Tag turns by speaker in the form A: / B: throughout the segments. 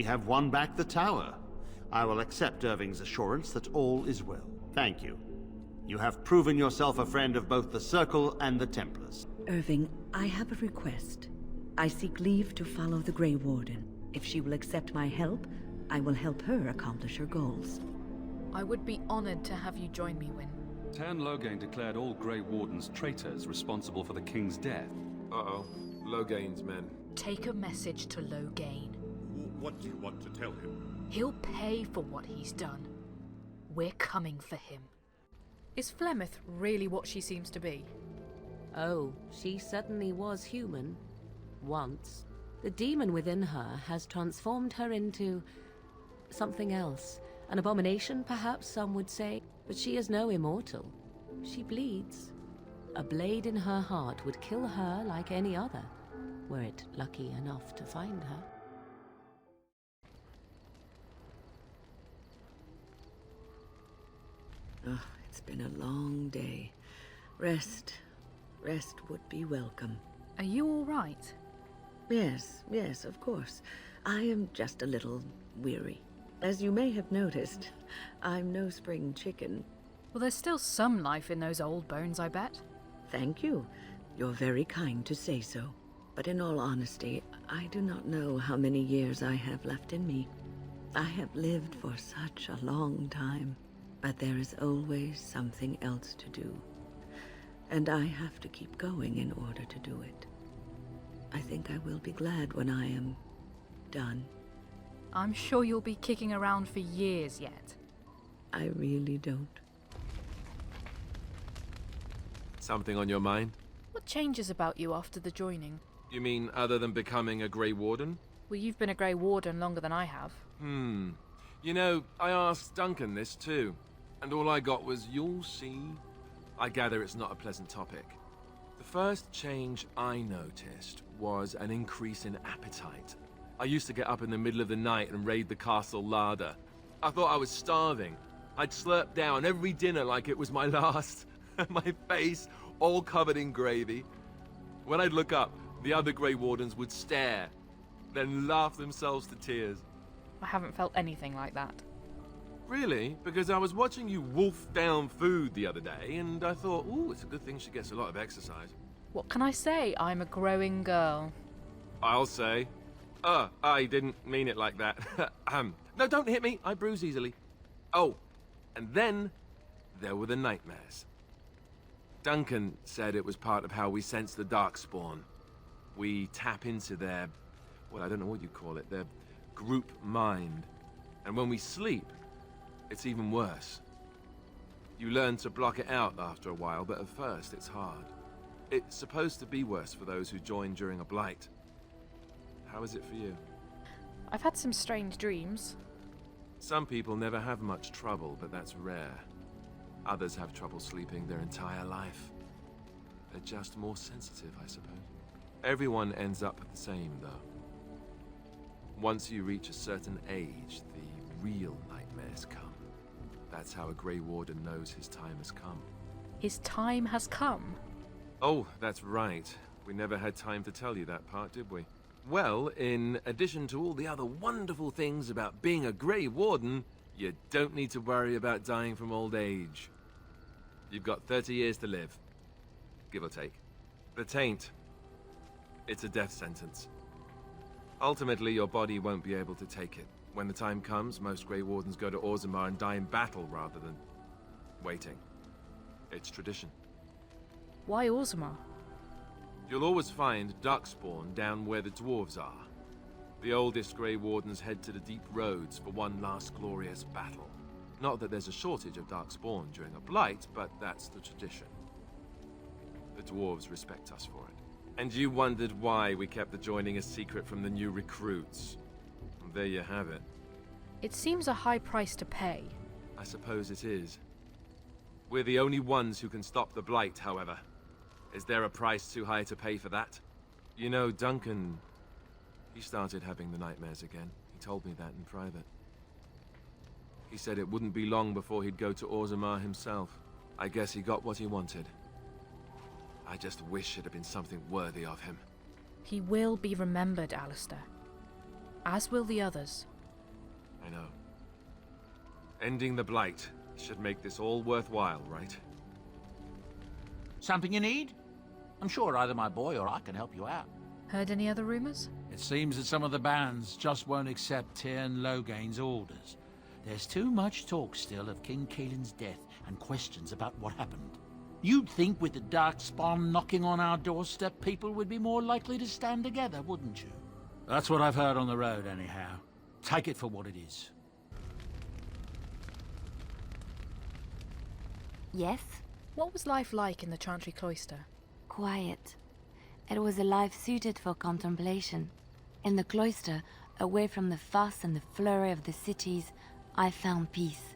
A: have won back the tower. I will accept Irving's assurance that all is well. Thank you. You have proven yourself a friend of both the Circle and the Templars.
B: Irving, I have a request. I seek leave to follow the Grey Warden. If she will accept my help, I will help her accomplish her goals.
C: I would be honored to have you join me, Wyn.
D: Teyrn Loghain declared all Grey Wardens traitors responsible for the king's death.
E: Uh-oh. Loghain's men.
C: Take a message to Loghain.
F: What do you want to tell him?
C: He'll pay for what he's done. We're coming for him. Is Flemeth really what she seems to be?
G: Oh, she certainly was human. Once. The demon within her has transformed her into something else. An abomination, perhaps some would say, but she is no immortal. She bleeds. A blade in her heart would kill her like any other, were it lucky enough to find her.
B: Oh, it's been a long day. Rest would be welcome.
C: Are you all right?
B: Yes, of course. I am just a little weary. As you may have noticed, I'm no spring chicken.
C: Well, there's still some life in those old bones, I bet.
B: Thank you. You're very kind to say so. But in all honesty, I do not know how many years I have left in me. I have lived for such a long time, but there is always something else to do. And I have to keep going in order to do it. I think I will be glad when I am done.
C: I'm sure you'll be kicking around for years yet.
B: I really don't.
E: Something on your mind?
C: What changes about you after the joining?
E: You mean other than becoming a Grey Warden?
C: Well, you've been a Grey Warden longer than I have.
E: You know, I asked Duncan this too, and all I got was, "You'll see." I gather it's not a pleasant topic. The first change I noticed was an increase in appetite. I used to get up in the middle of the night and raid the castle larder. I thought I was starving. I'd slurp down every dinner like it was my last. My face all covered in gravy. When I'd look up, the other Grey Wardens would stare, then laugh themselves to tears.
C: I haven't felt anything like that.
E: Really? Because I was watching you wolf down food the other day, and I thought, ooh, it's a good thing she gets a lot of exercise.
C: What can I say? I'm a growing girl.
E: I'll say. I didn't mean it like that. No, don't hit me. I bruise easily. Oh, and then there were the nightmares. Duncan said it was part of how we sense the Darkspawn. We tap into their, well, I don't know what you call it, their group mind. And when we sleep, it's even worse. You learn to block it out after a while, but at first it's hard. It's supposed to be worse for those who join during a blight. How is it for you?
C: I've had some strange dreams.
E: Some people never have much trouble, but that's rare. Others have trouble sleeping their entire life. They're just more sensitive, I suppose. Everyone ends up the same, though. Once you reach a certain age, the real nightmares come. That's how a Grey Warden knows his time has come.
C: His time has come?
E: Oh, that's right. We never had time to tell you that part, did we? Well, in addition to all the other wonderful things about being a Grey Warden, you don't need to worry about dying from old age. You've got 30 years to live, give or take. The taint, it's a death sentence. Ultimately, your body won't be able to take it. When the time comes, most Grey Wardens go to Orzammar and die in battle rather than waiting. It's tradition.
C: Why Orzammar?
E: You'll always find Darkspawn down where the dwarves are. The oldest Grey Wardens head to the deep roads for one last glorious battle. Not that there's a shortage of Darkspawn during a blight, but that's the tradition. The dwarves respect us for it. And you wondered why we kept the joining a secret from the new recruits. Well, there you have it.
C: It seems a high price to pay.
E: I suppose it is. We're the only ones who can stop the blight, however. Is there a price too high to pay for that? You know, Duncan, he started having the nightmares again. He told me that in private. He said it wouldn't be long before he'd go to Orzammar himself. I guess he got what he wanted. I just wish it had been something worthy of him.
C: He will be remembered, Alistair. As will the others.
E: I know. Ending the Blight should make this all worthwhile, right?
H: Something you need? I'm sure either my boy or I can help you out.
C: Heard any other rumors?
H: It seems that some of the bands just won't accept Teyrn Loghain's orders. There's too much talk still of King Caelin's death and questions about what happened. You'd think with the Darkspawn knocking on our doorstep, people would be more likely to stand together, wouldn't you? That's what I've heard on the road, anyhow. Take it for what it is.
I: Yes?
C: What was life like in the Chantry Cloister?
I: Quiet. It was a life suited for contemplation. In the cloister, away from the fuss and the flurry of the cities, I found peace.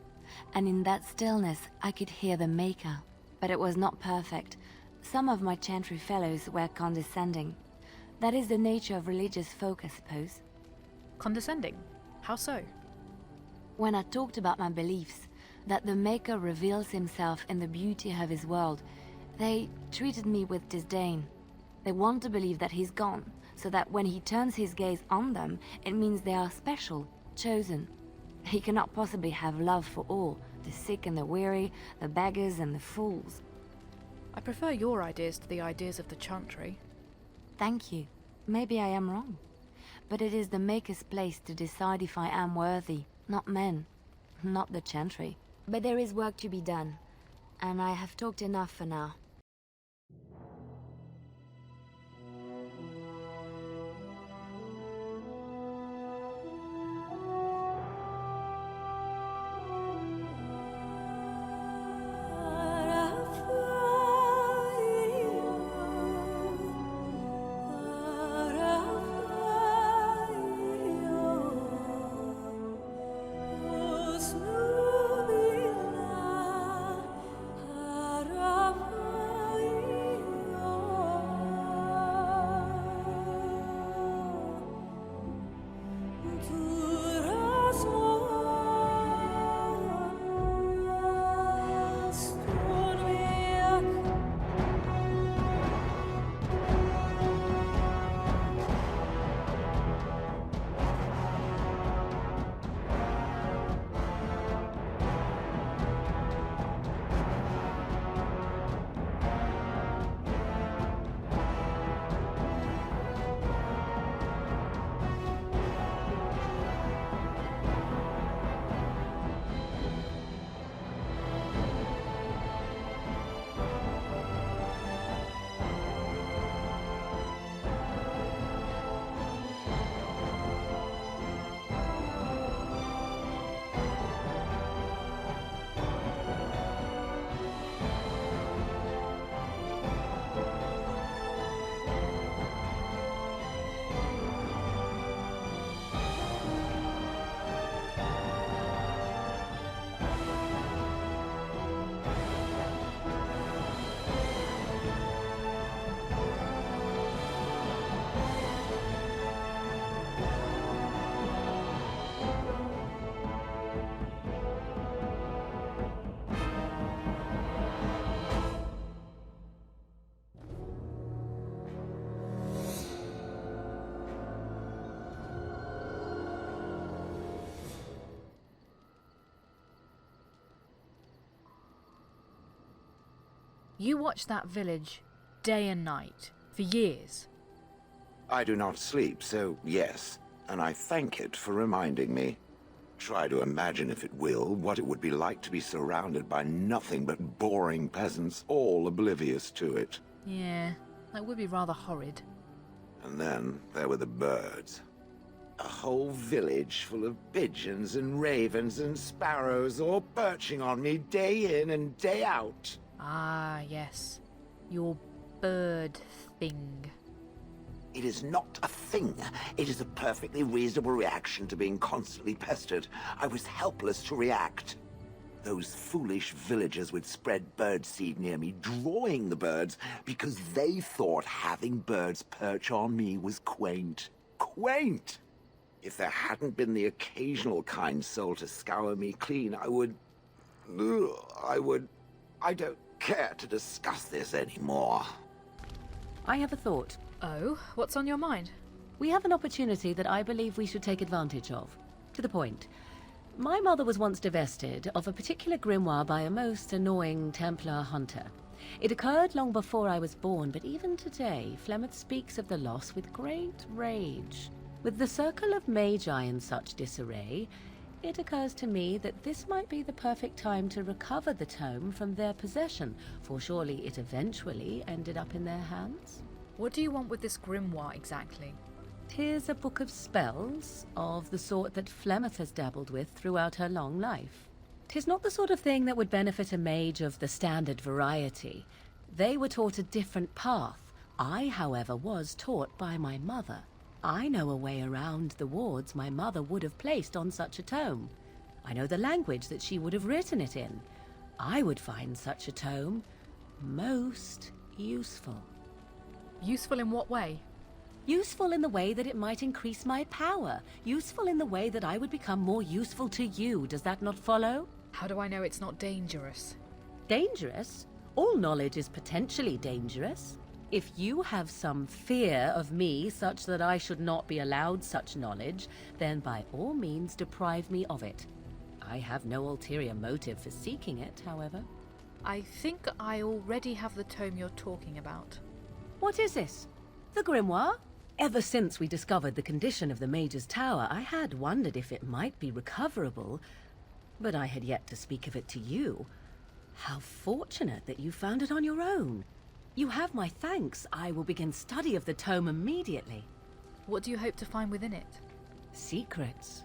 I: And in that stillness, I could hear the Maker. But it was not perfect. Some of my Chantry fellows were condescending. That is the nature of religious folk, I suppose.
C: Condescending? How so?
I: When I talked about my beliefs, that the Maker reveals himself in the beauty of his world, they treated me with disdain. They want to believe that he's gone, so that when he turns his gaze on them, it means they are special, chosen. He cannot possibly have love for all, the sick and the weary, the beggars and the fools.
C: I prefer your ideas to the ideas of the Chantry.
I: Thank you. Maybe I am wrong. But it is the Maker's place to decide if I am worthy, not men, not the Chantry. But there is work to be done, and I have talked enough for now.
C: You watched that village day and night for years.
J: I do not sleep, so yes, and I thank it for reminding me. Try to imagine, if it will, what it would be like to be surrounded by nothing but boring peasants, all oblivious to it.
C: Yeah, that would be rather horrid.
J: And then there were the birds. A whole village full of pigeons and ravens and sparrows all perching on me day in and day out.
C: Ah, yes. Your bird thing.
J: It is not a thing. It is a perfectly reasonable reaction to being constantly pestered. I was helpless to react. Those foolish villagers would spread birdseed near me, drawing the birds, because they thought having birds perch on me was quaint. Quaint! If there hadn't been the occasional kind soul to scour me clean, I don't care to discuss this anymore.
G: I have a thought.
C: Oh, what's on your mind?
G: We have an opportunity that I believe we should take advantage of. To the point. My mother was once divested of a particular grimoire by a most annoying Templar hunter. It occurred long before I was born, but even today, Flemeth speaks of the loss with great rage. With the circle of magi in such disarray, it occurs to me that this might be the perfect time to recover the tome from their possession, for surely it eventually ended up in their hands.
C: What do you want with this grimoire exactly?
G: 'Tis a book of spells, of the sort that Flemeth has dabbled with throughout her long life. 'Tis not the sort of thing that would benefit a mage of the standard variety. They were taught a different path. I, however, was taught by my mother. I know a way around the wards my mother would have placed on such a tome. I know the language that she would have written it in. I would find such a tome most useful.
C: Useful in what way?
G: Useful in the way that it might increase my power. Useful in the way that I would become more useful to you. Does that not follow?
C: How do I know it's not dangerous?
G: Dangerous? All knowledge is potentially dangerous. If you have some fear of me such that I should not be allowed such knowledge, then by all means deprive me of it. I have no ulterior motive for seeking it, however.
C: I think I already have the tome you're talking about.
G: What is this? The grimoire? Ever since we discovered the condition of the Mage's Tower, I had wondered if it might be recoverable, but I had yet to speak of it to you. How fortunate that you found it on your own. You have my thanks. I will begin study of the tome immediately.
C: What do you hope to find within it?
G: Secrets.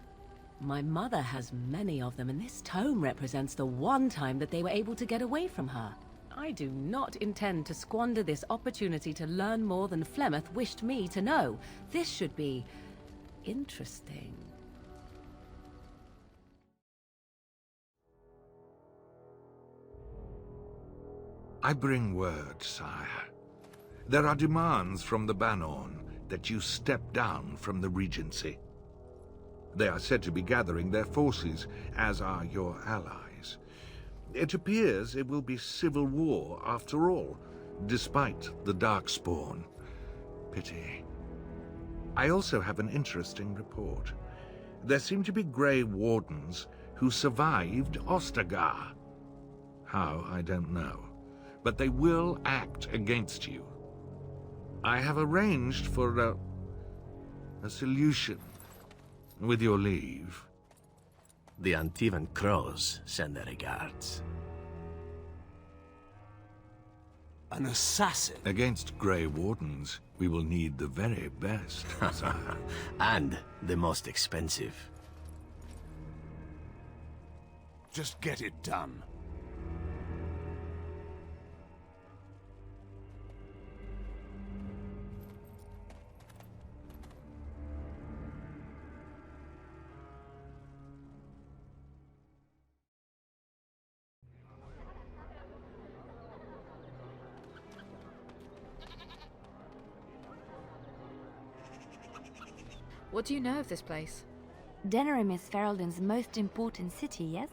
G: My mother has many of them, and this tome represents the one time that they were able to get away from her. I do not intend to squander this opportunity to learn more than Flemeth wished me to know. This should be interesting.
K: I bring word, sire. There are demands from the Banorn that you step down from the Regency. They are said to be gathering their forces, as are your allies. It appears it will be civil war after all, despite the Darkspawn. Pity. I also have an interesting report. There seem to be Grey Wardens who survived Ostagar. How, I don't know. But they will act against you. I have arranged for a solution, with your leave.
L: The Antivan Crows send their regards. An assassin?
K: Against Grey Wardens, we will need the very best, sire.
L: And the most expensive.
M: Just get it done.
C: What do you know of this place?
I: Denerim is Ferelden's most important city, yes?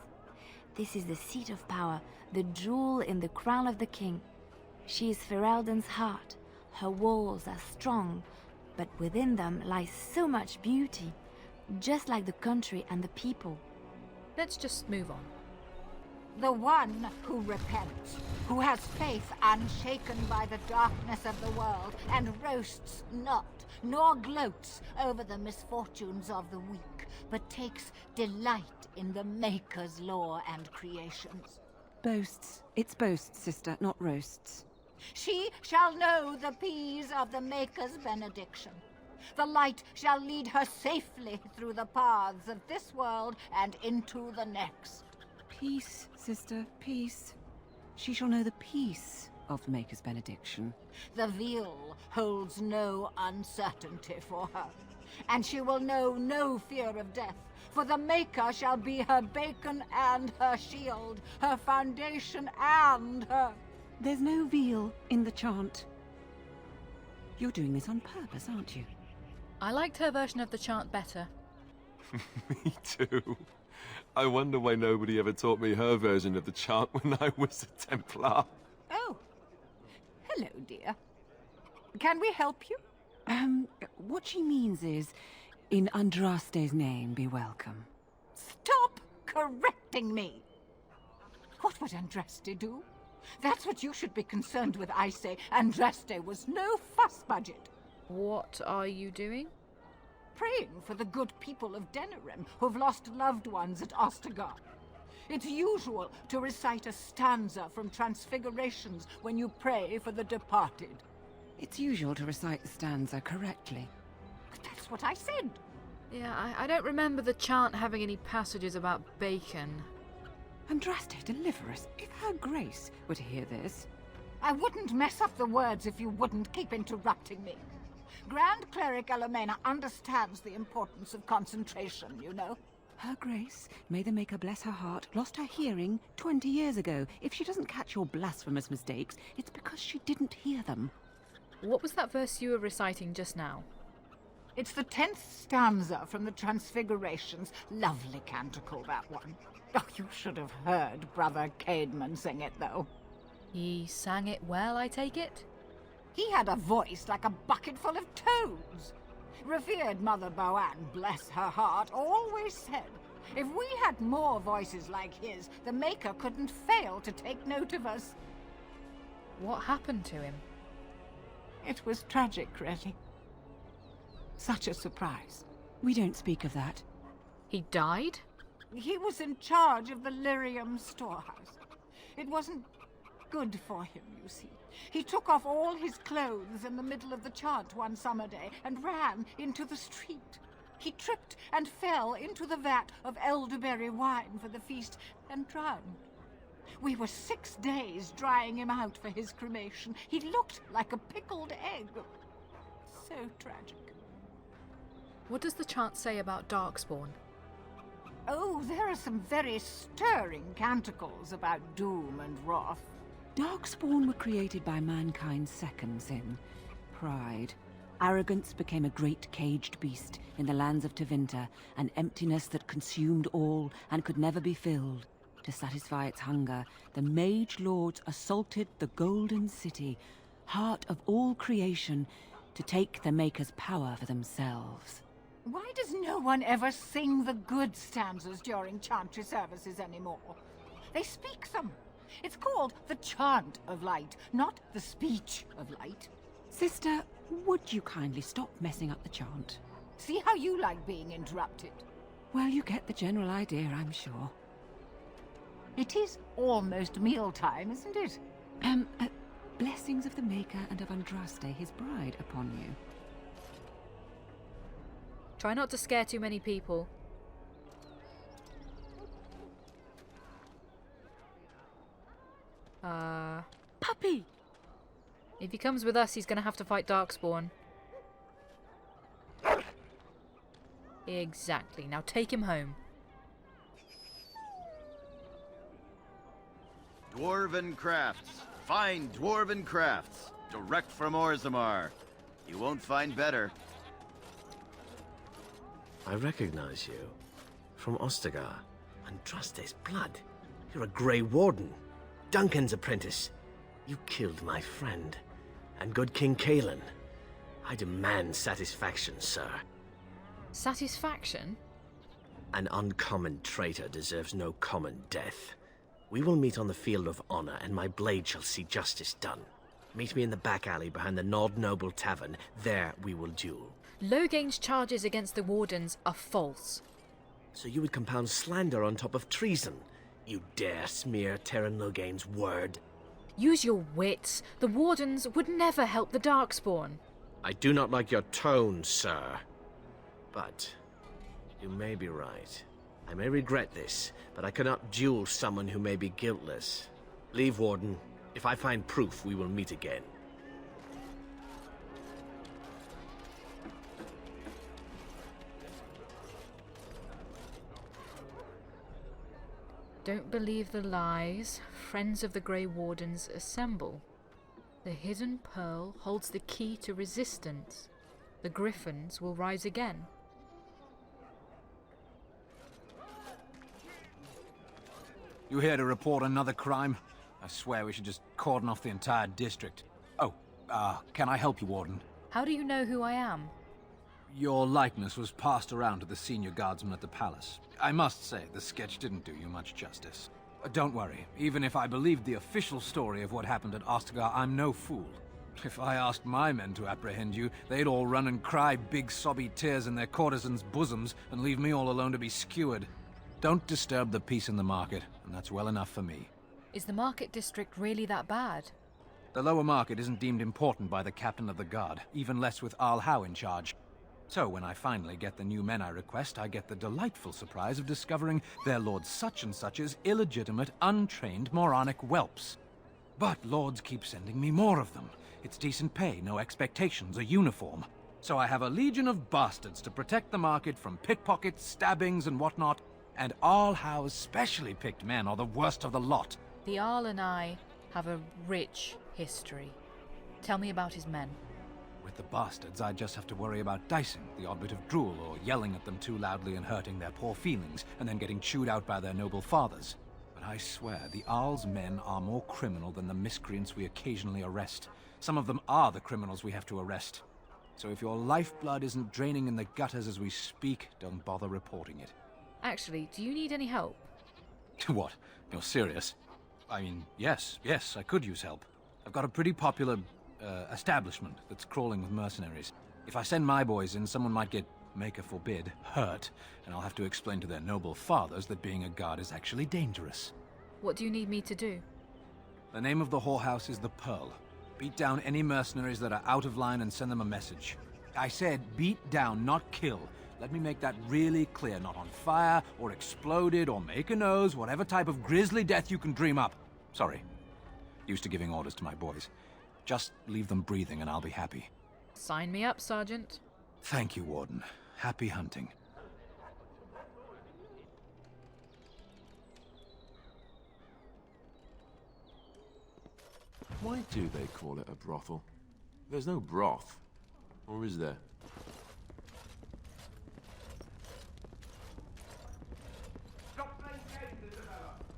I: This is the seat of power, the jewel in the crown of the king. She is Ferelden's heart. Her walls are strong, but within them lies so much beauty, just like the country and the people.
C: Let's just move on.
N: The one who repents, who has faith unshaken by the darkness of the world, and roasts not, nor gloats over the misfortunes of the weak, but takes delight in the Maker's law and creations.
O: Boasts. It's boasts, sister, not roasts.
N: She shall know the peace of the Maker's benediction. The light shall lead her safely through the paths of this world and into the next.
O: Peace, sister, peace. She shall know the peace of the Maker's benediction.
N: The veil holds no uncertainty for her, and she will know no fear of death, for the Maker shall be her beacon and her shield, her foundation and her...
O: There's no veal in the chant. You're doing this on purpose, aren't you?
C: I liked her version of the chant better.
E: Me too. I wonder why nobody ever taught me her version of the chant when I was a Templar.
N: Oh. Hello, dear. Can we help you?
O: What she means is, in Andraste's name, be welcome.
N: Stop correcting me. What would Andraste do? That's what you should be concerned with, I say. Andraste was no fuss budget.
C: What are you doing?
N: Praying for the good people of Denerim who've lost loved ones at Ostagar. It's usual to recite a stanza from Transfigurations when you pray for the departed.
O: It's usual to recite the stanza correctly.
N: That's what I said.
C: Yeah, I don't remember the chant having any passages about bacon.
O: Andraste, deliver us. If Her Grace were to hear this...
N: I wouldn't mess up the words if you wouldn't keep interrupting me. Grand Cleric Elomena understands the importance of concentration, you know.
O: Her Grace, may the Maker bless her heart, lost her hearing 20 years ago. If she doesn't catch your blasphemous mistakes, it's because she didn't hear them.
C: What was that verse you were reciting just now?
N: It's the 10th stanza from the Transfigurations. Lovely canticle, that one. Oh, you should have heard Brother Caedmon sing it, though.
C: He sang it well, I take it?
N: He had a voice like a bucket full of toads. Revered Mother Boann, bless her heart, always said, if we had more voices like his, the Maker couldn't fail to take note of us.
C: What happened to him?
N: It was tragic, really. Such a surprise.
O: We don't speak of that.
C: He died?
N: He was in charge of the Lyrium storehouse. It wasn't good for him, you see. He took off all his clothes in the middle of the chant one summer day and ran into the street. He tripped and fell into the vat of elderberry wine for the feast and drowned. We were 6 days drying him out for his cremation. He looked like a pickled egg. So tragic.
C: What does the chant say about Darkspawn?
N: Oh, there are some very stirring canticles about doom and wrath.
O: Darkspawn were created by mankind's second sin, pride. Arrogance became a great caged beast in the lands of Tevinter, an emptiness that consumed all and could never be filled. To satisfy its hunger, the Mage Lords assaulted the Golden City, heart of all creation, to take the Maker's power for themselves.
N: Why does no one ever sing the good stanzas during chantry services anymore? They speak them. It's called the Chant of Light, not the Speech of Light.
O: Sister, would you kindly stop messing up the chant?
N: See how you like being interrupted.
O: Well, you get the general idea, I'm sure.
N: It is almost mealtime, isn't it?
O: Blessings of the Maker and of Andraste, his bride, upon you.
C: Try not to scare too many people.
O: Puppy!
C: If he comes with us, he's gonna have to fight Darkspawn. Exactly. Now take him home.
P: Dwarven crafts. Fine dwarven crafts. Direct from Orzammar. You won't find better.
L: I recognize you. From Ostagar. Andraste's blood. You're a Grey Warden. Duncan's apprentice. You killed my friend. And good King Caelan. I demand satisfaction, sir.
C: Satisfaction?
L: An uncommon traitor deserves no common death. We will meet on the field of honor, and my blade shall see justice done. Meet me in the back alley behind the Nod Noble Tavern. There we will duel.
C: Loghain's charges against the Wardens are false.
L: So you would compound slander on top of treason? You dare smear Teyrn Loghain's word?
C: Use your wits. The Wardens would never help the Darkspawn.
L: I do not like your tone, sir. But you may be right. I may regret this, but I cannot duel someone who may be guiltless. Leave, Warden. If I find proof, we will meet again.
C: Don't believe the lies. Friends of the Grey Wardens assemble. The hidden pearl holds the key to resistance. The Griffins will rise again.
M: You here to report another crime? I swear we should just cordon off the entire district. Oh, can I help you, Warden?
C: How do you know who I am?
M: Your likeness was passed around to the senior guardsman at the palace. I must say, the sketch didn't do you much justice. Don't worry, even if I believed the official story of what happened at Ostagar, I'm no fool. If I asked my men to apprehend you, they'd all run and cry big sobby tears in their courtesans' bosoms and leave me all alone to be skewered. Don't disturb the peace in the market, and that's well enough for me.
C: Is the market district really that bad?
M: The lower market isn't deemed important by the captain of the guard, even less with Howe in charge. So when I finally get the new men I request, I get the delightful surprise of discovering their Lord Such-and-Such's illegitimate, untrained, moronic whelps. But lords keep sending me more of them. It's decent pay, no expectations, a uniform. So I have a legion of bastards to protect the market from pickpockets, stabbings, and whatnot, and Howe's specially picked men are the worst of the lot.
C: The Jarl and I have a rich history. Tell me about his men.
M: With the bastards, I just have to worry about dicing, the odd bit of drool, or yelling at them too loudly and hurting their poor feelings, and then getting chewed out by their noble fathers. But I swear, the Jarl's men are more criminal than the miscreants we occasionally arrest. Some of them are the criminals we have to arrest. So if your lifeblood isn't draining in the gutters as we speak, don't bother reporting it.
C: Actually, do you need any help?
M: What? You're serious? I mean, yes, I could use help. I've got a pretty popular, establishment that's crawling with mercenaries. If I send my boys in, someone might get, maker forbid, hurt, and I'll have to explain to their noble fathers that being a guard is actually dangerous.
C: What do you need me to do?
M: The name of the whorehouse is the Pearl. Beat down any mercenaries that are out of line and send them a message. I said beat down, not kill. Let me make that really clear. Not on fire, or exploded, or make a nose, whatever type of grisly death you can dream up. Sorry. Used to giving orders to my boys. Just leave them breathing and I'll be happy.
C: Sign me up, Sergeant.
M: Thank you, Warden. Happy hunting.
E: Why do they call it a brothel? There's no broth. Or is there?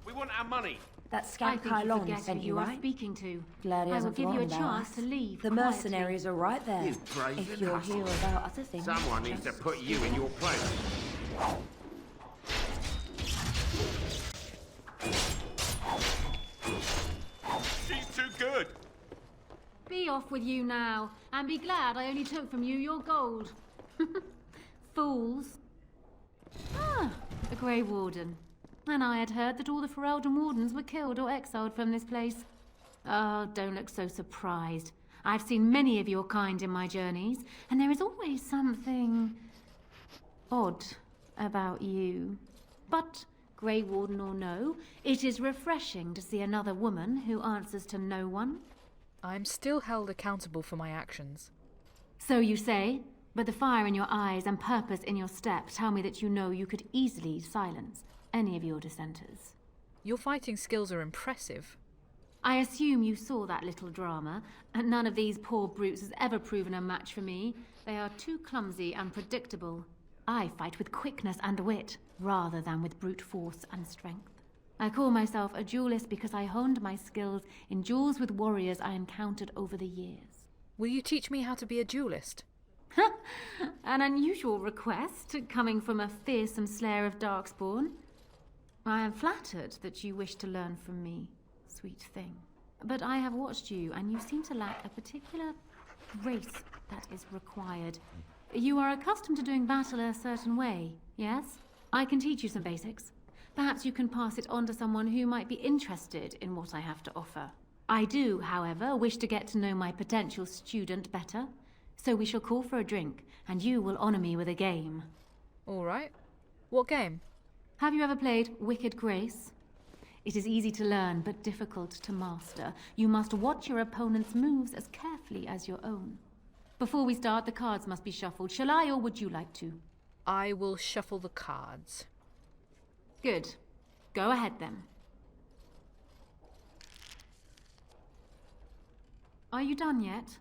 Q: We want our money.
R: That scamp Kylon sent you, right?
I: Speaking to.
R: Glad he
I: I will
R: hasn't
I: give you a
R: forgotten about
I: chance
R: us.
I: to leave.
R: The
I: quietly.
R: mercenaries are right there.
Q: You brazen
R: If you're
Q: hussy.
R: here about other things.
Q: Someone needs to put you in your place. She's too good.
S: Be off with you now, and be glad I only took from you your gold. Fools. Ah, a Grey Warden. And I had heard that all the Ferelden Wardens were killed or exiled from this place. Oh, don't look so surprised. I've seen many of your kind in my journeys, and there is always something odd about you. But, Grey Warden or no, it is refreshing to see another woman who answers to no one.
C: I'm still held accountable for my actions.
S: So you say, but the fire in your eyes and purpose in your step tell me that you know you could easily silence any of your dissenters.
C: Your fighting skills are impressive.
S: I assume you saw that little drama, and none of these poor brutes has ever proven a match for me. They are too clumsy and predictable. I fight with quickness and wit, rather than with brute force and strength. I call myself a duelist because I honed my skills in duels with warriors I encountered over the years.
C: Will you teach me how to be a duelist?
S: An unusual request, coming from a fearsome slayer of Darkspawn. I am flattered that you wish to learn from me, sweet thing. But I have watched you, and you seem to lack a particular grace that is required. You are accustomed to doing battle a certain way, yes? I can teach you some basics. Perhaps you can pass it on to someone who might be interested in what I have to offer. I do, however, wish to get to know my potential student better. So we shall call for a drink, and you will honor me with a game.
C: All right. What game?
S: Have you ever played Wicked Grace? It is easy to learn, but difficult to master. You must watch your opponent's moves as carefully as your own. Before we start, the cards must be shuffled. Shall I, or would you like to?
C: I will shuffle the cards.
S: Good. Go ahead, then. Are you done yet?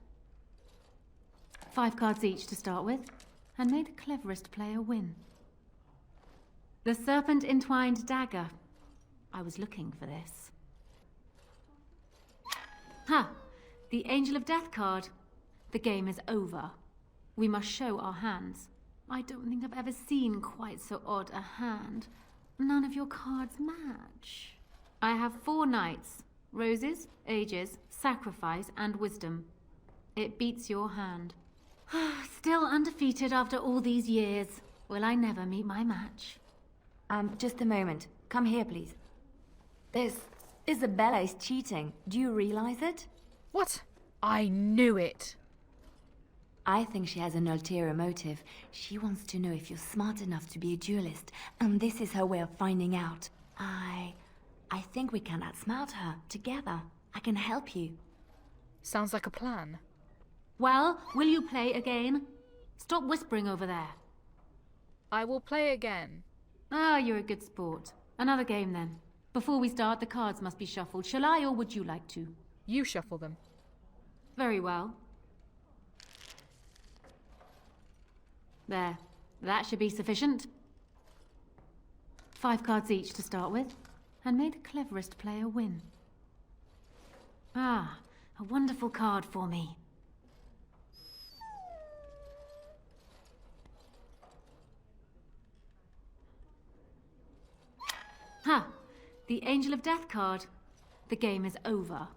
S: 5 cards each to start with, and may the cleverest player win. The serpent-entwined dagger. I was looking for this. Ha! The Angel of Death card. The game is over. We must show our hands. I don't think I've ever seen quite so odd a hand. None of your cards match. I have 4 knights. Roses, ages, sacrifice, and wisdom. It beats your hand. Still undefeated after all these years. Will I never meet my match?
R: Just a moment. Come here, please. This Isabella is cheating. Do you realize it?
C: What? I knew it.
R: I think she has an ulterior motive. She wants to know if you're smart enough to be a duelist, and this is her way of finding out. I think we can outsmart her together. I can help you.
C: Sounds like a plan.
S: Well, will you play again? Stop whispering over there.
C: I will play again.
S: Ah, you're a good sport. Another game then. Before we start, the cards must be shuffled. Shall I, or would you like to?
C: You shuffle them.
S: Very well. There. That should be sufficient. 5 cards each to start with. And may the cleverest player win. Ah, a wonderful card for me. Ha! The Angel of Death card. The game is over.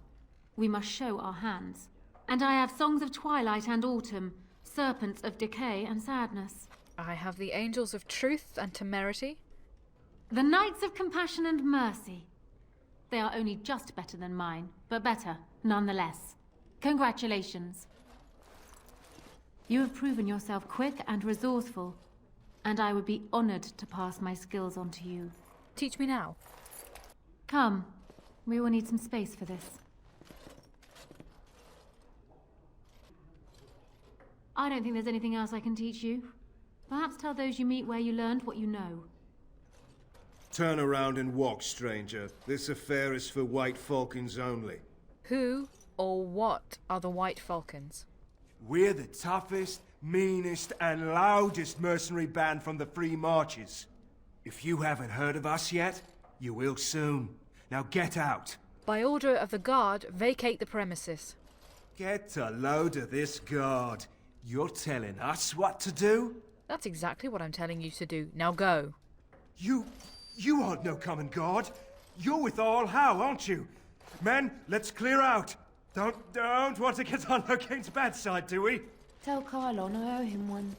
S: We must show our hands. And I have Songs of Twilight and Autumn, Serpents of Decay and Sadness.
C: I have the Angels of Truth and Temerity.
S: The Knights of Compassion and Mercy. They are only just better than mine, but better, nonetheless. Congratulations. You have proven yourself quick and resourceful, and I would be honored to pass my skills on to you.
C: Teach me now.
S: Come. We will need some space for this. I don't think there's anything else I can teach you. Perhaps tell those you meet where you learned what you know.
T: Turn around and walk, stranger. This affair is for White Falcons only.
C: Who or what are the White Falcons?
U: We're the toughest, meanest, and loudest mercenary band from the Free Marches. If you haven't heard of us yet, you will soon. Now get out.
C: By order of the guard, vacate the premises.
U: Get a load of this guard. You're telling us what to do?
C: That's exactly what I'm telling you to do. Now go.
U: You aren't no common guard. You're with all Howe, aren't you? Men, let's clear out. Don't want to get on Loghain's bad side, do we?
R: Tell Carlon I owe him one.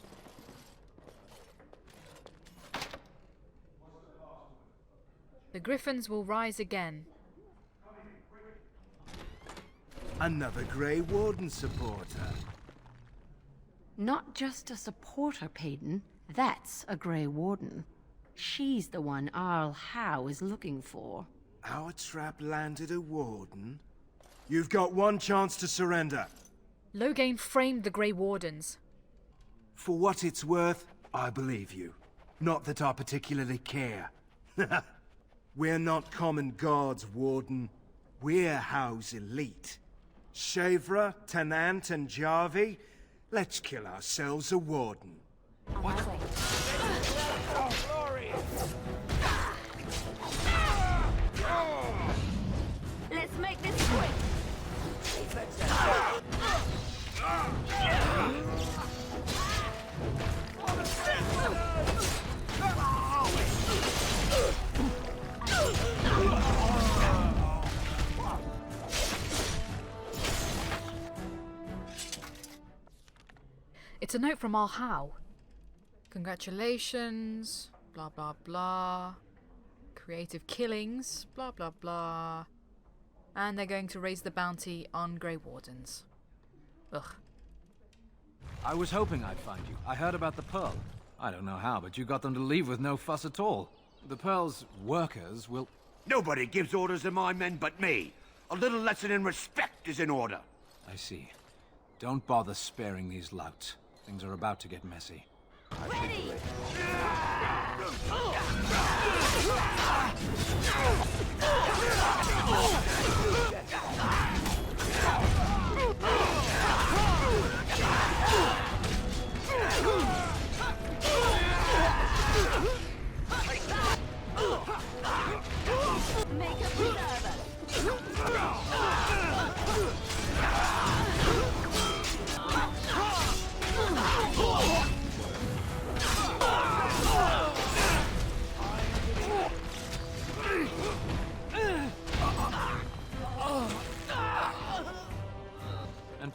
C: The Griffins will rise again.
U: Another Grey Warden supporter.
V: Not just a supporter, Peyton. That's a Grey Warden. She's the one Arl Howe is looking for.
U: Our trap landed a Warden? You've got one chance to surrender.
C: Loghain framed the Grey Wardens.
U: For what it's worth, I believe you. Not that I particularly care. We're not common guards, Warden. We're Howe's elite. Shavra, Tennant, and Jarvie, let's kill ourselves a Warden.
R: What?
N: Let's make this quick.
C: It's a note from Arl Howe. Congratulations, blah blah blah. Creative killings, blah blah blah. And they're going to raise the bounty on Grey Wardens. Ugh.
M: I was hoping I'd find you. I heard about the Pearl. I don't know how, but you got them to leave with no fuss at all. The Pearl's workers will...
J: Nobody gives orders to my men but me. A little lesson in respect is in order.
M: I see. Don't bother sparing these louts. Things are about to get messy.
N: Ready! Make a preserver.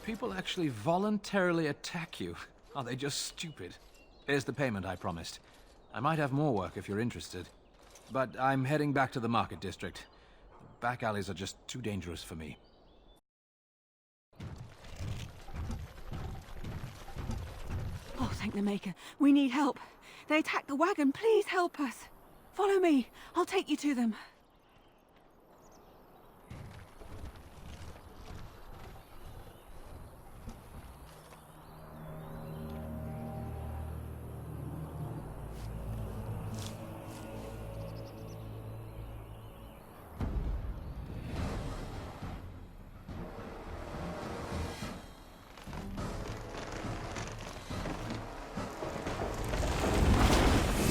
M: people actually voluntarily attack you? Are they just stupid? Here's the payment I promised. I might have more work if you're interested. But I'm heading back to the market district. The back alleys are just too dangerous for me.
O: Oh, thank the Maker. We need help. They attacked the wagon. Please help us. Follow me. I'll take you to them.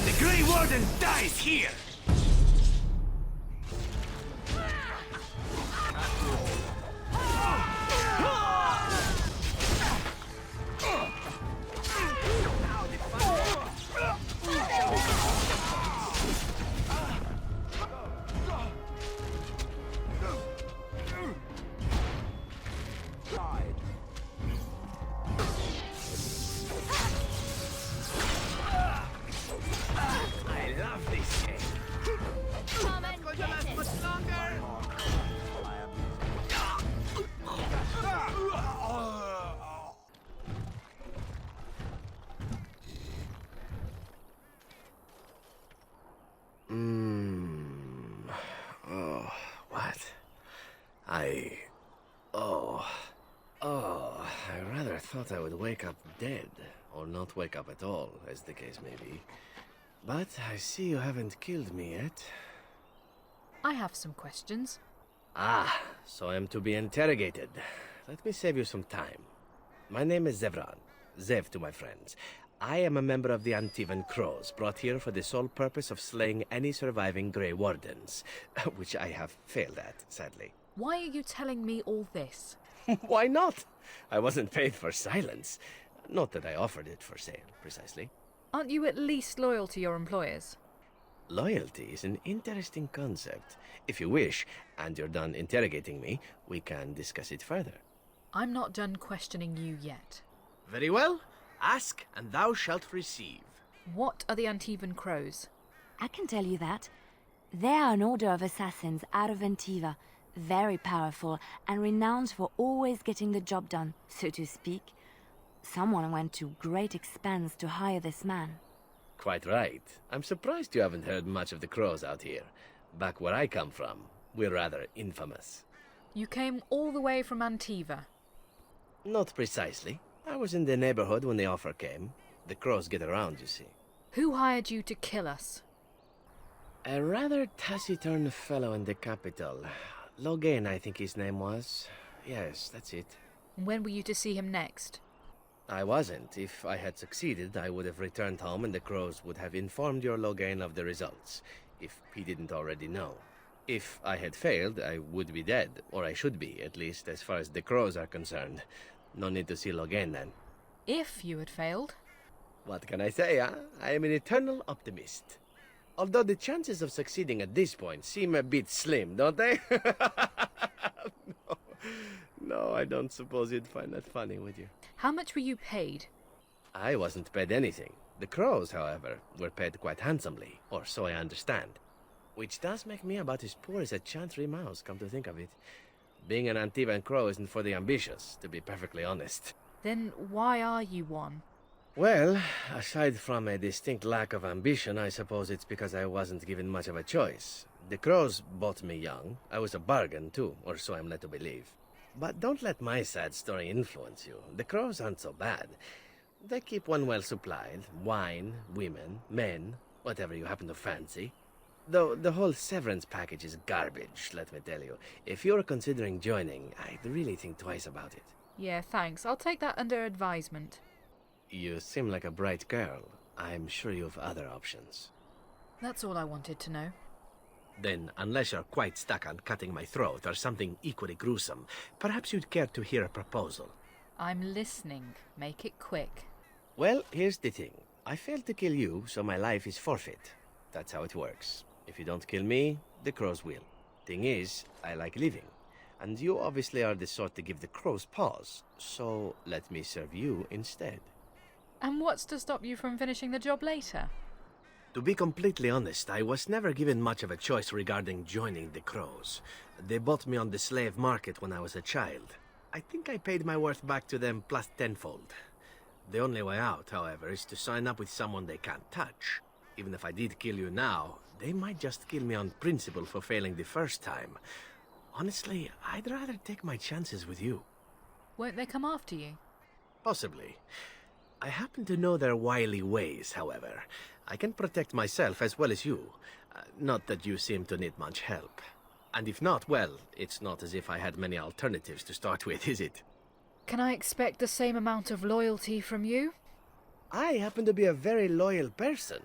L: The Grey Warden dies here! I rather thought I would wake up dead, or not wake up at all, as the case may be. But I see you haven't killed me yet.
C: I have some questions.
L: Ah, so I am to be interrogated. Let me save you some time. My name is Zevran. Zev to my friends. I am a member of the Antivan Crows, brought here for the sole purpose of slaying any surviving Grey Wardens, which I have failed at, sadly.
C: Why are you telling me all this?
L: Why not? I wasn't paid for silence. Not that I offered it for sale, precisely.
C: Aren't you at least loyal to your employers?
L: Loyalty is an interesting concept. If you wish, and you're done interrogating me, we can discuss it further.
C: I'm not done questioning you yet.
L: Very well. Ask, and thou shalt receive.
C: What are the Antivan Crows?
R: I can tell you that. They are an order of assassins out of Antiva, very powerful and renowned for always getting the job done, so to speak. Someone went to great expense to hire this man.
L: Quite right. I'm surprised you haven't heard much of the Crows out here. Back where I come from, we're rather infamous.
C: You came all the way from Antiva?
L: Not precisely. I was in the neighborhood when the offer came. The Crows get around, you see.
C: Who hired you to kill us?
L: A rather taciturn fellow in the capital. Loghain, I think his name was. Yes, that's it.
C: When were you to see him next?
L: I wasn't. If I had succeeded, I would have returned home and the Crows would have informed your Loghain of the results, if he didn't already know. If I had failed, I would be dead, or I should be, at least as far as the Crows are concerned. No need to see Loghain then.
C: If you had failed?
L: What can I say, huh? I am an eternal optimist. Although the chances of succeeding at this point seem a bit slim, don't they? No, I don't suppose you'd find that funny, would you?
C: How much were you paid?
L: I wasn't paid anything. The Crows, however, were paid quite handsomely, or so I understand. Which does make me about as poor as a chantry mouse, come to think of it. Being an Antivan Crow isn't for the ambitious, to be perfectly honest.
C: Then why are you one?
L: Well, aside from a distinct lack of ambition, I suppose it's because I wasn't given much of a choice. The Crows bought me young. I was a bargain, too, or so I'm led to believe. But don't let my sad story influence you. The Crows aren't so bad. They keep one well supplied. Wine, women, men, whatever you happen to fancy. Though the whole severance package is garbage, let me tell you. If you're considering joining, I'd really think twice about it.
C: Yeah, thanks. I'll take that under advisement.
L: You seem like a bright girl. I'm sure you have other options.
C: That's all I wanted to know.
L: Then, unless you're quite stuck on cutting my throat or something equally gruesome, perhaps you'd care to hear a proposal.
C: I'm listening. Make it quick.
L: Well, here's the thing. I failed to kill you, so my life is forfeit. That's how it works. If you don't kill me, the Crows will. Thing is, I like living. And you obviously are the sort to give the crows pause, so let me serve you instead.
C: And what's to stop you from finishing the job later?
L: To be completely honest, I was never given much of a choice regarding joining the crows. They bought me on the slave market when I was a child. I think I paid my worth back to them plus tenfold. The only way out, however, is to sign up with someone they can't touch. Even if I did kill you now, they might just kill me on principle for failing the first time. Honestly, I'd rather take my chances with you.
C: Won't they come after you?
L: Possibly. I happen to know their wily ways, however. I can protect myself as well as you. Not that you seem to need much help. And if not, well, it's not as if I had many alternatives to start with, is it?
C: Can I expect the same amount of loyalty from you?
L: I happen to be a very loyal person.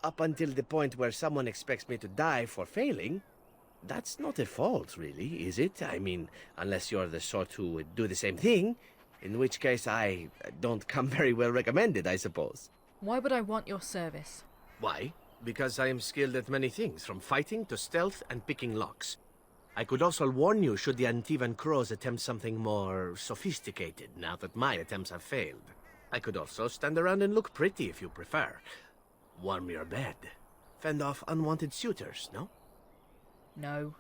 L: Up until the point where someone expects me to die for failing. That's not a fault, really, is it? I mean, unless you're the sort who would do the same thing, in which case I don't come very well recommended, I suppose.
C: Why would I want your service?
L: Why? Because I am skilled at many things, from fighting to stealth and picking locks. I could also warn you should the Antivan crows attempt something more sophisticated, now that my attempts have failed. I could also stand around and look pretty if you prefer. Warm your bed. Fend off unwanted suitors, no?
C: No.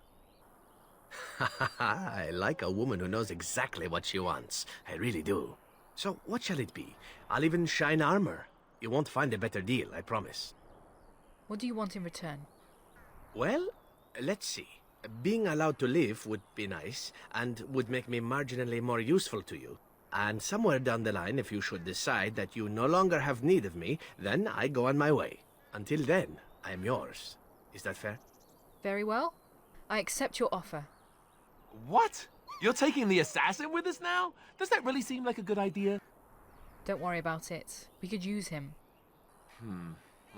L: I like a woman who knows exactly what she wants. I really do. So, what shall it be? I'll even shine armor. You won't find a better deal, I promise.
C: What do you want in return?
L: Well, let's see. Being allowed to live would be nice, and would make me marginally more useful to you. And somewhere down the line, if you should decide that you no longer have need of me, then I go on my way. Until then, I am yours. Is that fair?
C: Very well. I accept your offer.
E: What? You're taking the assassin with us now? Does that really seem like a good idea?
C: Don't worry about it. We could use him.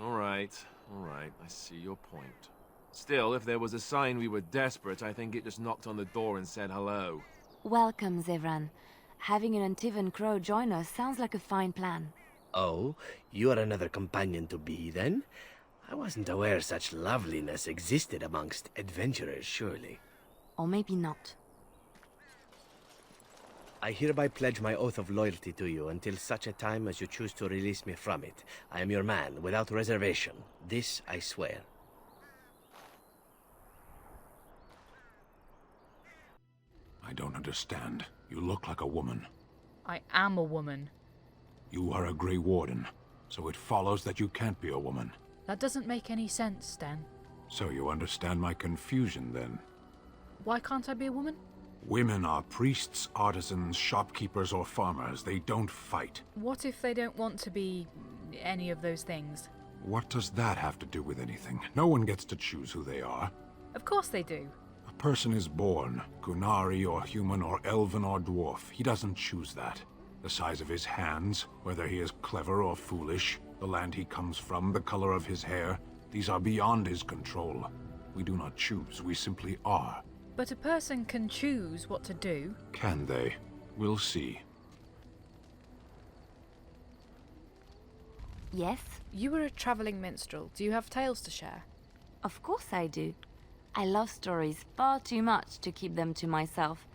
E: All right. I see your point. Still, if there was a sign we were desperate, I think it just knocked on the door and said hello.
R: Welcome, Zevran. Having an Antivan crow join us sounds like a fine plan.
L: Oh, you are another companion to be, then? I wasn't aware such loveliness existed amongst adventurers, surely.
R: Or maybe not.
L: I hereby pledge my oath of loyalty to you until such a time as you choose to release me from it. I am your man, without reservation. This I swear.
K: I don't understand. You look like a woman.
C: I am a woman.
K: You are a Grey Warden, so it follows that you can't be a woman.
C: That doesn't make any sense, Stan.
K: So you understand my confusion, then?
C: Why can't I be a woman?
K: Women are priests, artisans, shopkeepers, or farmers. They don't fight.
C: What if they don't want to be any of those things?
K: What does that have to do with anything? No one gets to choose who they are.
C: Of course they do.
K: A person is born, Gunari or human or elven or dwarf. He doesn't choose that. The size of his hands, whether he is clever or foolish, the land he comes from, the color of his hair, these are beyond his control. We do not choose, we simply are.
C: But a person can choose what to do.
K: Can they? We'll see.
R: Yes?
C: You were a traveling minstrel. Do you have tales to share?
R: Of course I do. I love stories far too much to keep them to myself.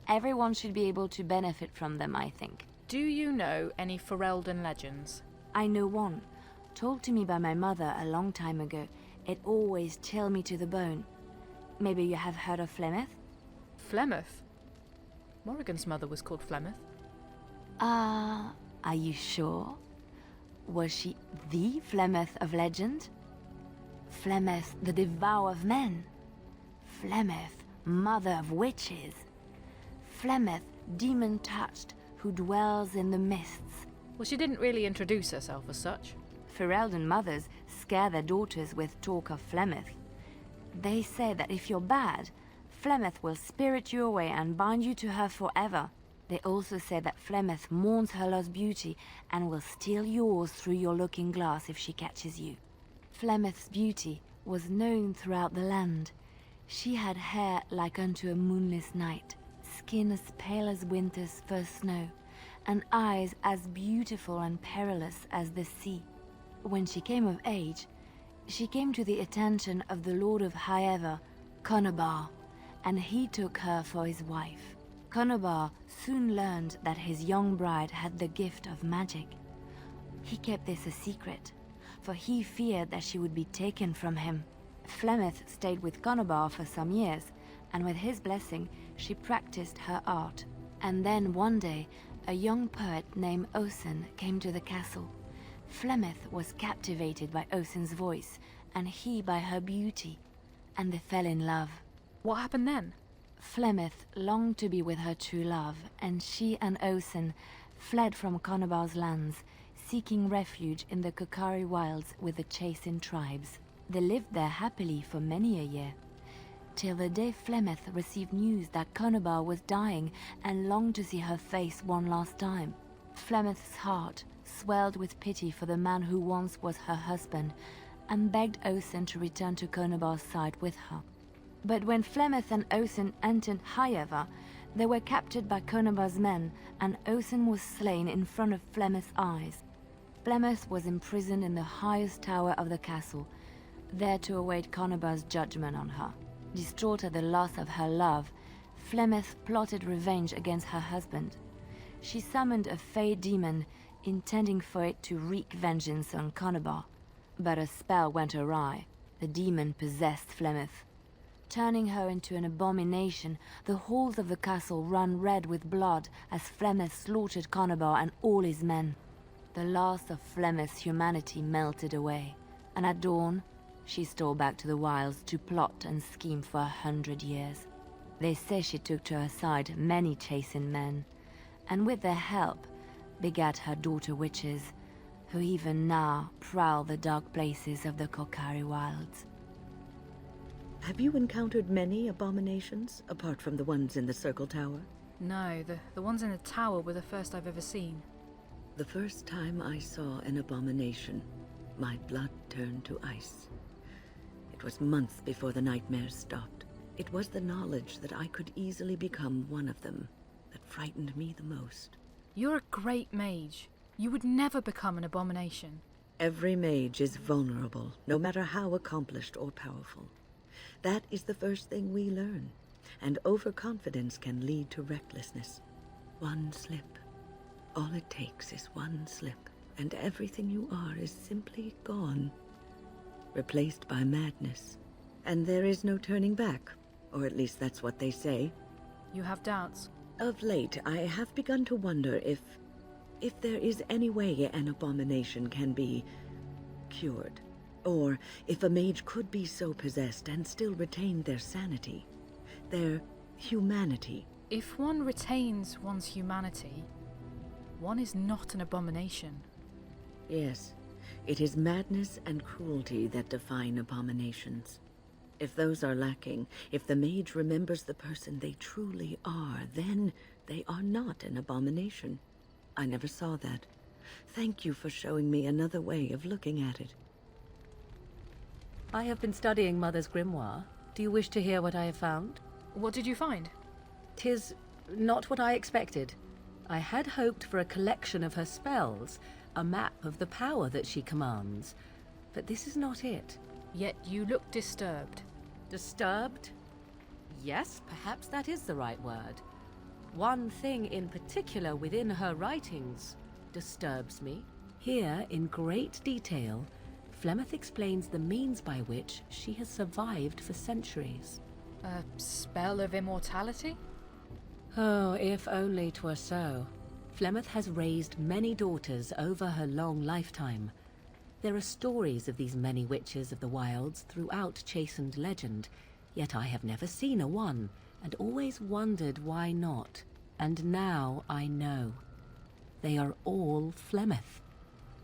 R: Everyone should be able to benefit from them, I think.
C: Do you know any Ferelden legends?
R: I know one, told to me by my mother a long time ago. It always chilled me to the bone. Maybe you have heard of Flemeth?
C: Flemeth? Morrigan's mother was called Flemeth.
R: Are you sure? Was she the Flemeth of legend? Flemeth, the devour of men? Flemeth, mother of witches? Flemeth, demon-touched, who dwells in the mists?
C: Well, she didn't really introduce herself as such.
R: Ferelden mothers scare their daughters with talk of Flemeth. They say that if you're bad, Flemeth will spirit you away and bind you to her forever. They also say that Flemeth mourns her lost beauty and will steal yours through your looking glass if she catches you. Flemeth's beauty was known throughout the land. She had hair like unto a moonless night, skin as pale as winter's first snow, and eyes as beautiful and perilous as the sea. When she came of age, she came to the attention of the Lord of Haworth, Conabar, and he took her for his wife. Conobar soon learned that his young bride had the gift of magic. He kept this a secret, for he feared that she would be taken from him. Flemeth stayed with Conobar for some years, and with his blessing, she practiced her art. And then one day, a young poet named Osen came to the castle. Flemeth was captivated by Osen's voice, and he by her beauty, and they fell in love.
C: What happened then?
R: Flemeth longed to be with her true love, and she and Osen fled from Conobar's lands, seeking refuge in the Kokari wilds with the Chasing tribes. They lived there happily for many a year, till the day Flemeth received news that Conobar was dying and longed to see her face one last time. Flemeth's heart swelled with pity for the man who once was her husband, and begged Osen to return to Conobar's side with her. But when Flemeth and Osen entered Haworth, they were captured by Conobar's men, and Osen was slain in front of Flemeth's eyes. Flemeth was imprisoned in the highest tower of the castle, there to await Conobar's judgment on her. Distraught at the loss of her love, Flemeth plotted revenge against her husband. She summoned a fey demon, intending for it to wreak vengeance on Conobar. But a spell went awry. The demon possessed Flemeth. Turning her into an abomination, the halls of the castle ran red with blood as Flemeth slaughtered Conobar and all his men. The last of Flemeth's humanity melted away, and at dawn, she stole back to the wilds to plot and scheme for 100 years. They say she took to her side many Chasing men, and with their help, begat her daughter witches, who even now prowl the dark places of the Kokari wilds.
B: Have you encountered many abominations, apart from the ones in the Circle Tower?
C: No, the ones in the tower were the first I've ever seen.
B: The first time I saw an abomination, my blood turned to ice. It was months before the nightmares stopped. It was the knowledge that I could easily become one of them that frightened me the most.
C: You're a great mage. You would never become an abomination.
B: Every mage is vulnerable, no matter how accomplished or powerful. That is the first thing we learn, and overconfidence can lead to recklessness. One slip. All it takes is one slip, and everything you are is simply gone. Replaced by madness. And there is no turning back, or at least that's what they say.
C: You have doubts?
B: Of late, I have begun to wonder if there is any way an abomination can be cured. Or if a mage could be so possessed and still retain their sanity, their humanity.
C: If one retains one's humanity, one is not an abomination.
B: Yes, it is madness and cruelty that define abominations. If those are lacking, if the mage remembers the person they truly are, then they are not an abomination. I never saw that. Thank you for showing me another way of looking at it.
G: I have been studying Mother's grimoire. Do you wish to hear what I have found?
C: What did you find?
G: 'Tis not what I expected. I had hoped for a collection of her spells, a map of the power that she commands. But this is not it.
C: Yet you look disturbed.
G: Disturbed? Yes, perhaps that is the right word. One thing in particular within her writings disturbs me. Here, in great detail, Flemeth explains the means by which she has survived for centuries.
C: A spell of immortality?
G: Oh, if only 'twere so. Flemeth has raised many daughters over her long lifetime. There are stories of these many witches of the wilds throughout Chastened legend, yet I have never seen a one, and always wondered why not. And now I know. They are all Flemeth.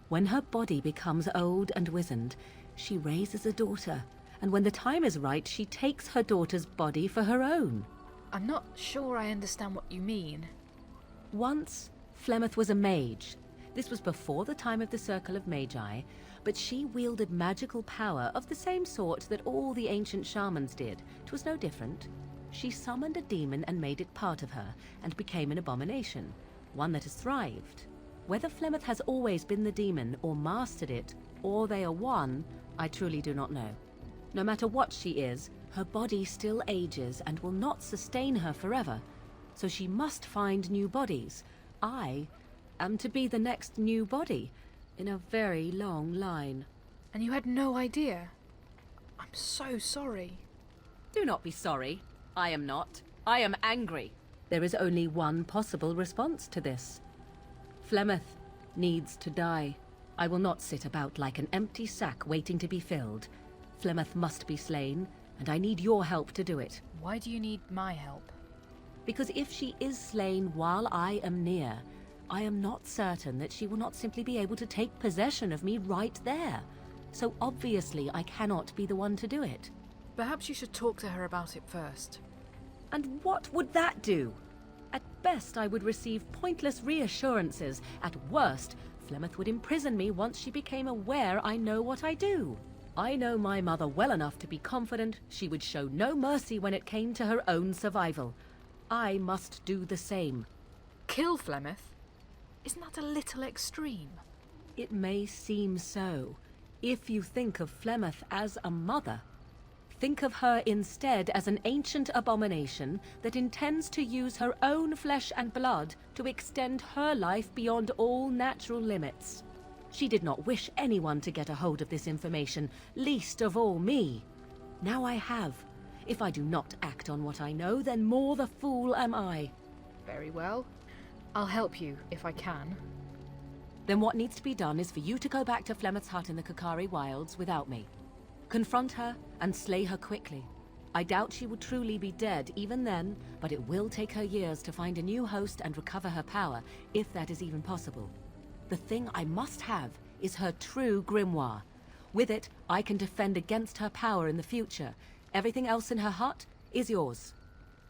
G: When her body becomes old and wizened, she raises a daughter, and when the time is right, she takes her daughter's body for her own.
C: I'm not sure I understand what you mean.
G: Once, Flemeth was a mage. This was before the time of the Circle of Magi, but she wielded magical power of the same sort that all the ancient shamans did. 'Twas no different. She summoned a demon and made it part of her, and became an abomination, one that has thrived. Whether Flemeth has always been the demon, or mastered it, or they are one, I truly do not know. No matter what she is, Her body still ages and will not sustain her forever, so she must find new bodies. I am to be the next new body in a very long line.
C: And you had no idea? I'm so sorry.
G: Do not be sorry. I am not. I am angry. There is only one possible response to this. Flemeth needs to die. I will not sit about like an empty sack waiting to be filled. Flemeth must be slain, and I need your help to do it.
C: Why do you need my help?
G: Because if she is slain while I am near, I am not certain that she will not simply be able to take possession of me right there. So obviously I cannot be the one to do it.
C: Perhaps you should talk to her about it first.
G: And what would that do? At best, I would receive pointless reassurances. At worst, Flemeth would imprison me once she became aware I know what I do. I know my mother well enough to be confident she would show no mercy when it came to her own survival. I must do the same.
C: Kill Flemeth? Isn't that a little extreme?
G: It may seem so. If you think of Flemeth as a mother, think of her instead as an ancient abomination that intends to use her own flesh and blood to extend her life beyond all natural limits. She did not wish anyone to get a hold of this information, least of all me. Now I have. If I do not act on what I know, then more the fool am I.
C: Very well. I'll help you if I can.
G: Then what needs to be done is for you to go back to Flemeth's hut in the Kakari Wilds without me. Confront her and slay her quickly. I doubt she will truly be dead even then, but it will take her years to find a new host and recover her power, if that is even possible. The thing I must have is her true grimoire. With it, I can defend against her power in the future. Everything else in her hut is yours.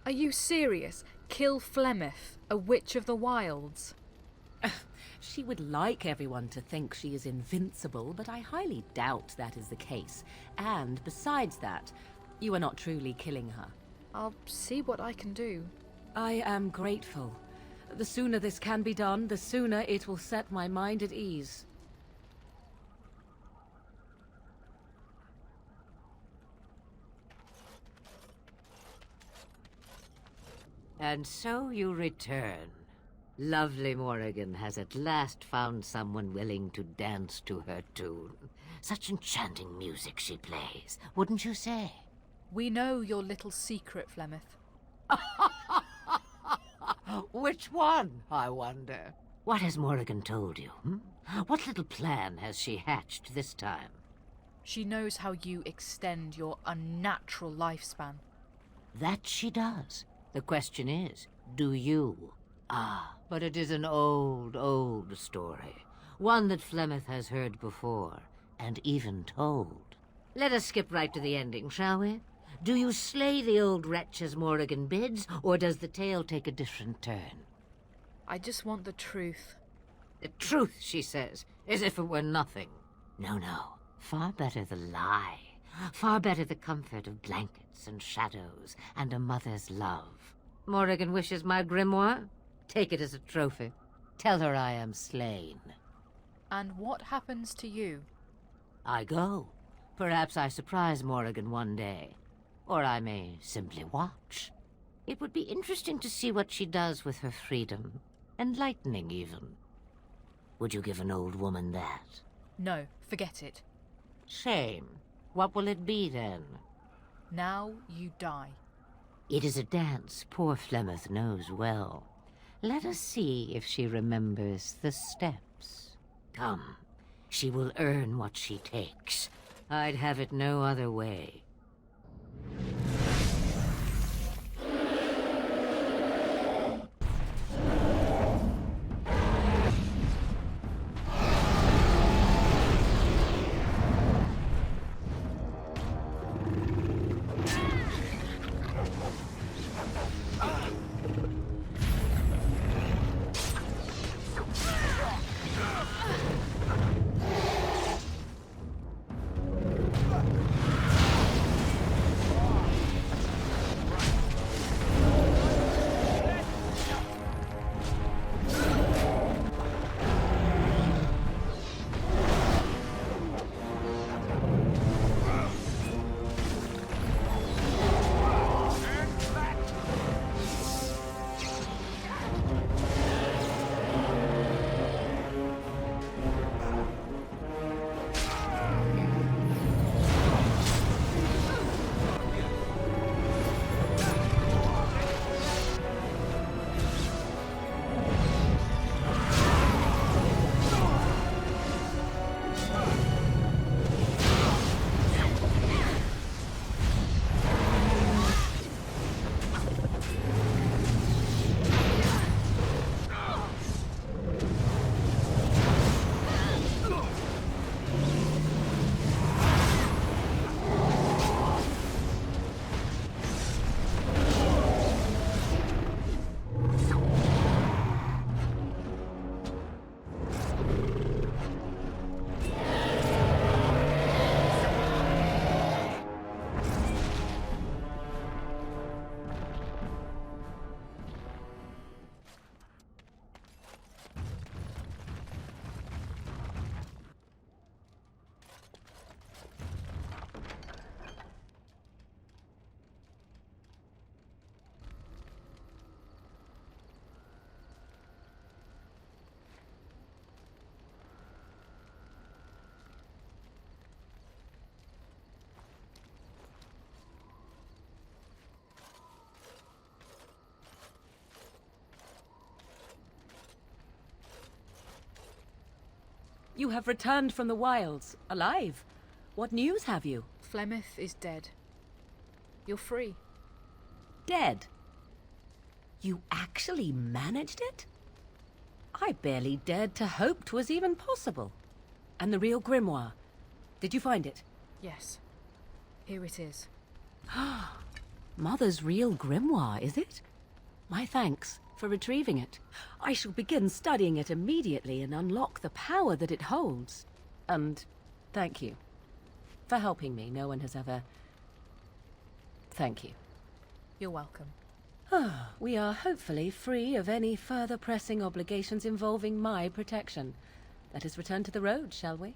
C: Are you serious? Kill Flemeth, a witch of the wilds?
G: She would like everyone to think she is invincible, but I highly doubt that is the case. And besides that, you are not truly killing her.
C: I'll see what I can do.
G: I am grateful. The sooner this can be done, the sooner it will set my mind at ease.
A: And so you return. Lovely Morrigan has at last found someone willing to dance to her tune. Such enchanting music she plays, wouldn't you say?
C: We know your little secret, Flemeth.
A: Which one, I wonder? What has Morrigan told you? What little plan has she hatched this time?
C: She knows how you extend your unnatural lifespan.
A: That she does. The question is, do you? Ah, but it is an old, old story. One that Flemeth has heard before, and even told. Let us skip right to the ending, shall we? Do you slay the old wretch as Morrigan bids, or does the tale take a different turn?
C: I just want the truth.
A: The truth, she says, as if it were nothing. No, no. Far better the lie. Far better the comfort of blankets and shadows and a mother's love. Morrigan wishes my grimoire? Take it as a trophy. Tell her I am slain.
C: And what happens to you?
A: I go. Perhaps I surprise Morrigan one day. Or I may simply watch. It would be interesting to see what she does with her freedom. Enlightening, even. Would you give an old woman that?
C: No, forget it.
A: Shame. What will it be, then?
C: Now you die.
A: It is a dance poor Flemeth knows well. Let us see if she remembers the steps. Come, she will earn what she takes. I'd have it no other way.
G: You have returned from the wilds, alive. What news have you?
C: Flemeth is dead. You're free.
G: Dead? You actually managed it? I barely dared to hope 'twas even possible. And the real grimoire, did you find it?
C: Yes. Here it is.
G: Mother's real grimoire, is it? My thanks for retrieving it. I shall begin studying it immediately and unlock the power that it holds. And thank you for helping me. No one has ever... Thank you.
C: You're welcome.
G: We are hopefully free of any further pressing obligations involving my protection. Let us return to the road, shall we?